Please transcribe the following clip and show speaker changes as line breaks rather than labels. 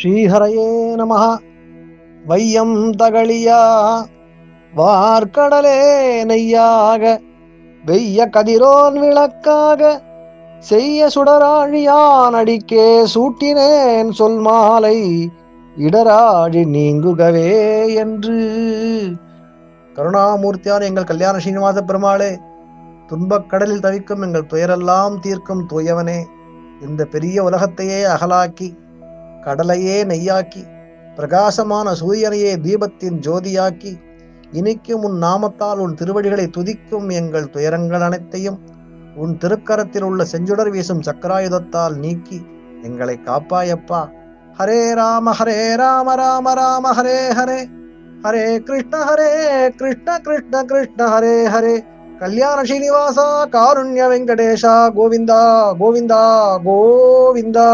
ஸ்ரீஹரயே நமஹ. வையம் தகளியா வார்கடலே நெய்யாக வெய்ய கதிரோன் விளக்காக செய்ய சுடராழியான் அடிக்கே சூட்டினேன் சொல் மாலை இடராழி நீங்குகவே என்று. கருணாமூர்த்தியான எங்கள் கல்யாண ஸ்ரீனிவாச பெருமாளே, துன்பக் கடலில் தவிக்கும் எங்கள் துயரெல்லாம் தீர்க்கும் தூயவனே, இந்த பெரிய உலகத்தையே அகலாக்கி கடலையே நெய்யாக்கி பிரகாசமான சூரியனையே தீபத்தின் ஜோதியாக்கி இனிக்கும் உன் நாமத்தால் உன் திருவடிகளை துதிக்கும் எங்கள் துயரங்கள் அனைத்தையும் உன் திருக்கரத்தில் உள்ள செஞ்சுடர் வீசும் சக்கராயுதத்தால் நீக்கி எங்களை காப்பாயப்பா. ஹரே ராம ராம ராம ஹரே ஹரே, ஹரே கிருஷ்ண கிருஷ்ண கிருஷ்ண ஹரே ஹரே. கல்யாண ஸ்ரீனிவாசா காருண்ய வெங்கடேஷா கோவிந்தா கோவிந்தா கோவிந்தா.